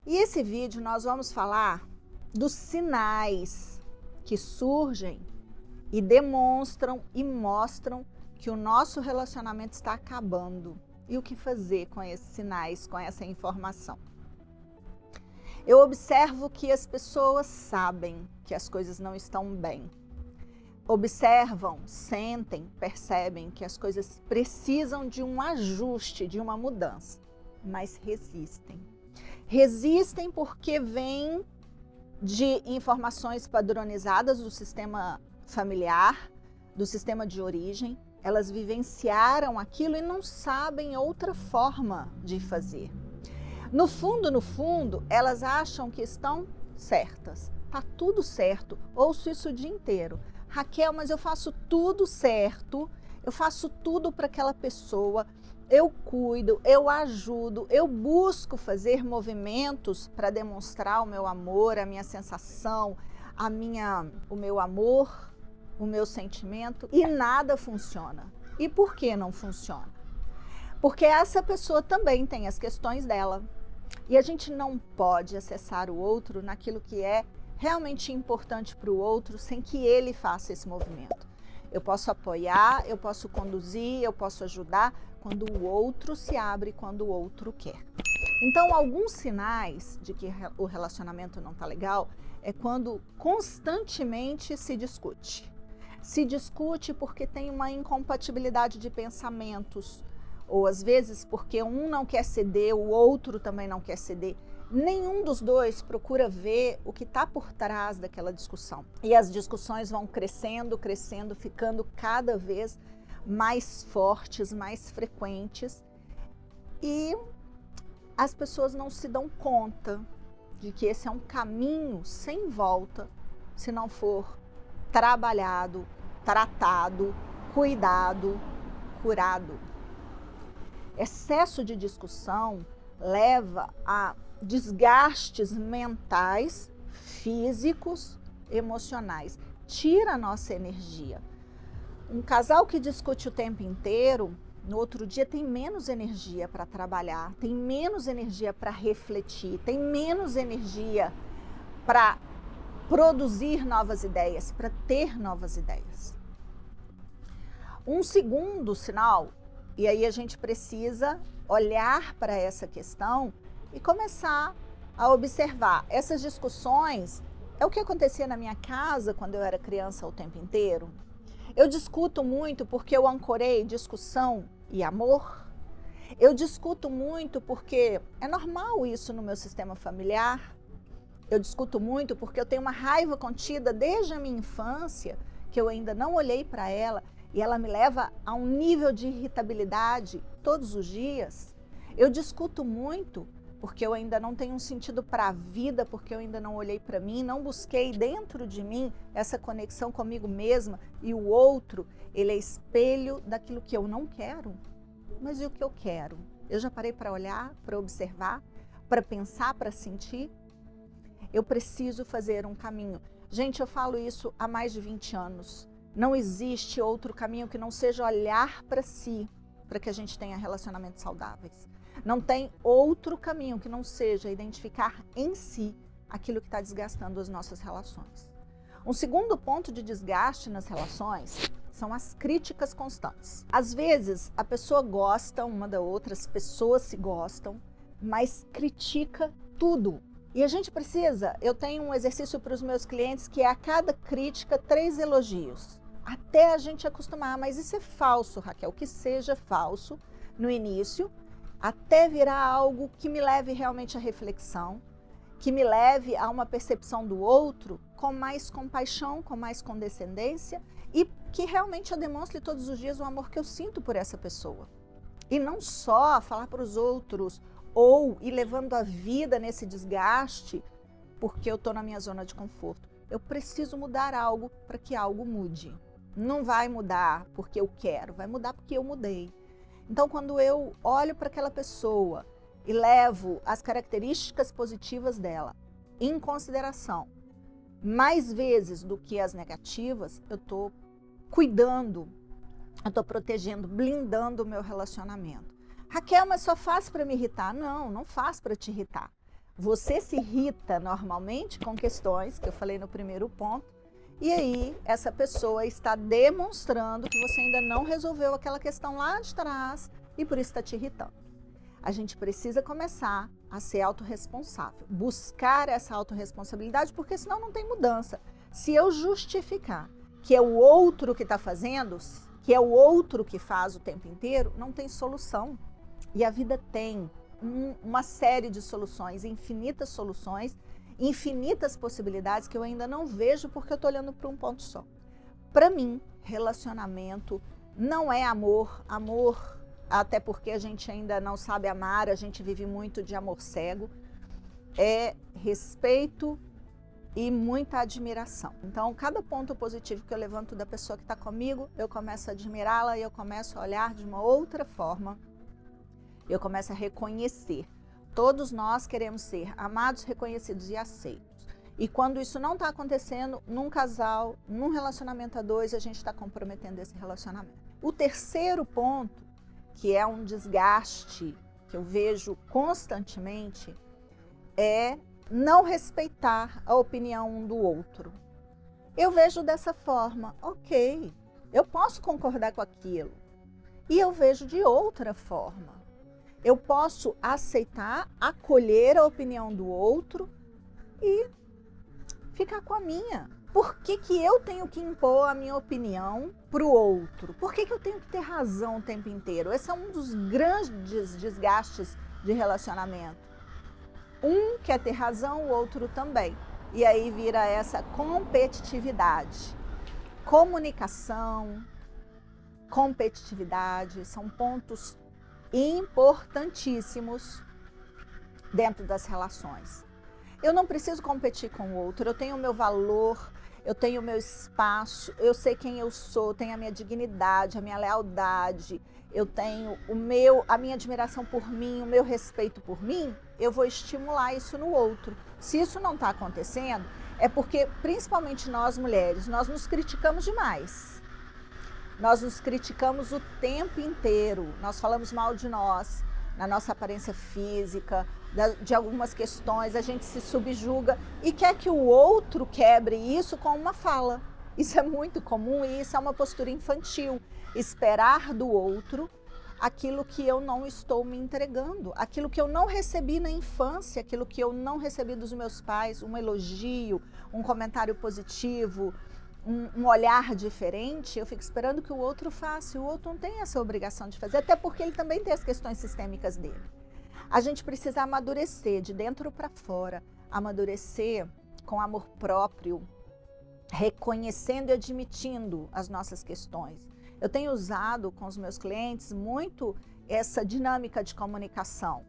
E esse vídeo nós vamos falar dos sinais que surgem e demonstram e mostram que o nosso relacionamento está acabando. E o que fazer com esses sinais, com essa informação? Eu observo que as pessoas sabem que as coisas não estão bem. Observam, sentem, percebem que as coisas precisam de um ajuste, de uma mudança, mas resistem. Resistem porque vêm de informações padronizadas do sistema familiar, do sistema de origem. Elas vivenciaram aquilo e não sabem outra forma de fazer. No fundo, elas acham que estão certas. Tá tudo certo. Ouço isso o dia inteiro. Raquel, mas eu faço tudo certo, eu faço tudo para aquela pessoa, eu cuido, eu ajudo, eu busco fazer movimentos para demonstrar o meu amor, a minha sensação, o meu amor, o meu sentimento, e nada funciona. E por que não funciona? Porque essa pessoa também tem as questões dela. E a gente não pode acessar o outro naquilo que é realmente importante para o outro sem que ele faça esse movimento. Eu posso apoiar, eu posso conduzir, eu posso ajudar quando o outro se abre, quando o outro quer. Então, alguns sinais de que o relacionamento não está legal é quando constantemente se discute. Se discute porque tem uma incompatibilidade de pensamentos, ou às vezes porque um não quer ceder, o outro também não quer ceder. Nenhum dos dois procura ver o que está por trás daquela discussão. E as discussões vão crescendo, ficando cada vez mais fortes, mais frequentes. E as pessoas não se dão conta de que esse é um caminho sem volta se não for trabalhado, tratado, cuidado, curado. Excesso de discussão leva a desgastes mentais, físicos, emocionais. Tira a nossa energia. Um casal que discute o tempo inteiro, no outro dia tem menos energia para trabalhar, tem menos energia para refletir, tem menos energia para produzir novas ideias, para ter novas ideias. Um segundo sinal, e aí a gente precisa olhar para essa questão e começar a observar. Essas discussões é o que acontecia na minha casa quando eu era criança o tempo inteiro. Eu discuto muito porque eu ancorei discussão e amor. Eu discuto muito porque é normal isso no meu sistema familiar. Eu discuto muito porque eu tenho uma raiva contida desde a minha infância, que eu ainda não olhei para ela, e ela me leva a um nível de irritabilidade todos os dias. Eu discuto muito porque eu ainda não tenho um sentido para a vida, porque eu ainda não olhei para mim, não busquei dentro de mim essa conexão comigo mesma, e o outro, ele é espelho daquilo que eu não quero. Mas e o que eu quero? Eu já parei para olhar, para observar, para pensar, para sentir? Eu preciso fazer um caminho. Gente, eu falo isso há mais de 20 anos. Não existe outro caminho que não seja olhar para si, para que a gente tenha relacionamentos saudáveis. Não tem outro caminho que não seja identificar em si aquilo que está desgastando as nossas relações. Um segundo ponto de desgaste nas relações são as críticas constantes. Às vezes, a pessoa gosta uma da outra, as pessoas se gostam, mas critica tudo. E a gente precisa, eu tenho um exercício para os meus clientes que é a cada crítica 3 elogios. Até a gente acostumar, mas isso é falso, Raquel, que seja falso no início, até virar algo que me leve realmente à reflexão, que me leve a uma percepção do outro com mais compaixão, com mais condescendência e que realmente eu demonstre todos os dias o amor que eu sinto por essa pessoa. E não só falar para os outros ou ir levando a vida nesse desgaste porque eu estou na minha zona de conforto. Eu preciso mudar algo para que algo mude. Não vai mudar porque eu quero, vai mudar porque eu mudei. Então, quando eu olho para aquela pessoa e levo as características positivas dela em consideração, mais vezes do que as negativas, eu estou cuidando, eu estou protegendo, blindando o meu relacionamento. Raquel, mas só faz para me irritar? Não, não faz para te irritar. Você se irrita normalmente com questões que eu falei no primeiro ponto, e aí essa pessoa está demonstrando que você ainda não resolveu aquela questão lá de trás e por isso está te irritando. A gente precisa começar a ser autorresponsável, buscar essa autorresponsabilidade, porque senão não tem mudança. Se eu justificar que é o outro que está fazendo, que é o outro que faz o tempo inteiro, não tem solução. E a vida tem uma série de soluções, infinitas possibilidades que eu ainda não vejo porque eu estou olhando para um ponto só. Para mim, relacionamento não é amor, até porque a gente ainda não sabe amar, a gente vive muito de amor cego, é respeito e muita admiração. Então, cada ponto positivo que eu levanto da pessoa que está comigo, eu começo a admirá-la e eu começo a olhar de uma outra forma. Eu começo a reconhecer. Todos nós queremos ser amados, reconhecidos e aceitos. E quando isso não está acontecendo num casal, num relacionamento a dois, a gente está comprometendo esse relacionamento. O terceiro ponto, que é um desgaste que eu vejo constantemente, é não respeitar a opinião um do outro. Eu vejo dessa forma, ok, eu posso concordar com aquilo. E eu vejo de outra forma. Eu posso aceitar, acolher a opinião do outro e ficar com a minha. Por que que eu tenho que impor a minha opinião para o outro? Por que que eu tenho que ter razão o tempo inteiro? Esse é um dos grandes desgastes de relacionamento. Um quer ter razão, o outro também. E aí vira essa competitividade. Comunicação, competitividade são pontos importantíssimos dentro das relações. Eu não preciso competir com o outro, eu tenho o meu valor, eu tenho o meu espaço, eu sei quem eu sou, tenho a minha dignidade, a minha lealdade, eu tenho a minha admiração por mim, o meu respeito por mim, eu vou estimular isso no outro. Se isso não está acontecendo, é porque, principalmente nós mulheres, nós nos criticamos demais. Nós nos criticamos o tempo inteiro, nós falamos mal de nós, na nossa aparência física, de algumas questões, a gente se subjuga e quer que o outro quebre isso com uma fala. Isso é muito comum e isso é uma postura infantil. Esperar do outro aquilo que eu não estou me entregando, aquilo que eu não recebi na infância, aquilo que eu não recebi dos meus pais, um elogio, um comentário positivo, um olhar diferente, eu fico esperando que o outro faça, e o outro não tem essa obrigação de fazer, até porque ele também tem as questões sistêmicas dele. A gente precisa amadurecer de dentro para fora, amadurecer com amor próprio, reconhecendo e admitindo as nossas questões. Eu tenho usado com os meus clientes muito essa dinâmica de comunicação,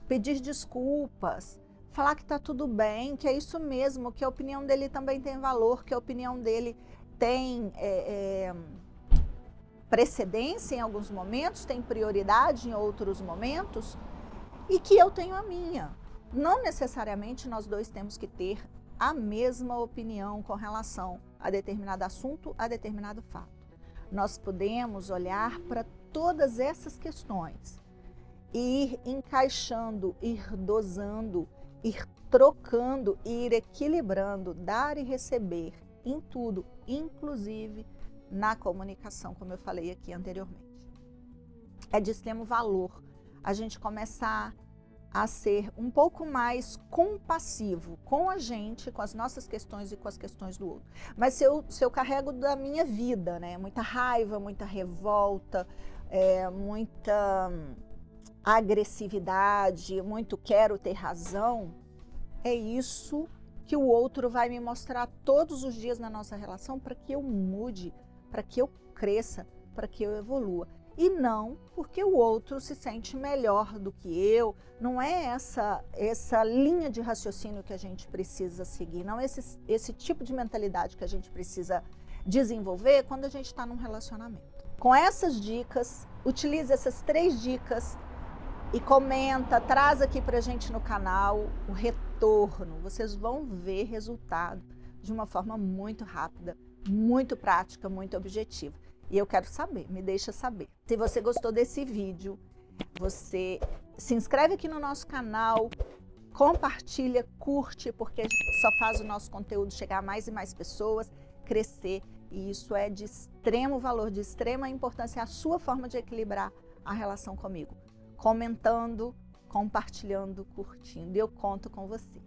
pedir desculpas, falar que está tudo bem, que é isso mesmo, que a opinião dele também tem valor, que a opinião dele tem precedência em alguns momentos, tem prioridade em outros momentos, e que eu tenho a minha. Não necessariamente nós dois temos que ter a mesma opinião com relação a determinado assunto, a determinado fato. Nós podemos olhar para todas essas questões e ir encaixando, ir dosando, ir trocando, ir equilibrando, dar e receber em tudo, inclusive na comunicação, como eu falei aqui anteriormente. É de extremo valor a gente começar a ser um pouco mais compassivo com a gente, com as nossas questões e com as questões do outro. Mas se eu carrego da minha vida, né, muita raiva, muita revolta, muita agressividade, muito quero ter razão, é isso que o outro vai me mostrar todos os dias na nossa relação para que eu mude, para que eu cresça, para que eu evolua. E não porque o outro se sente melhor do que eu, não é essa linha de raciocínio que a gente precisa seguir, não é esse tipo de mentalidade que a gente precisa desenvolver quando a gente está num relacionamento. Com essas dicas, utilize essas 3 dicas e comenta, traz aqui pra gente no canal o retorno. Vocês vão ver resultado de uma forma muito rápida, muito prática, muito objetiva. E eu quero saber, me deixa saber. Se você gostou desse vídeo, você se inscreve aqui no nosso canal, compartilha, curte, porque só faz o nosso conteúdo chegar a mais e mais pessoas, crescer, e isso é de extremo valor, de extrema importância, é a sua forma de equilibrar a relação comigo. Comentando, compartilhando, curtindo, eu conto com você.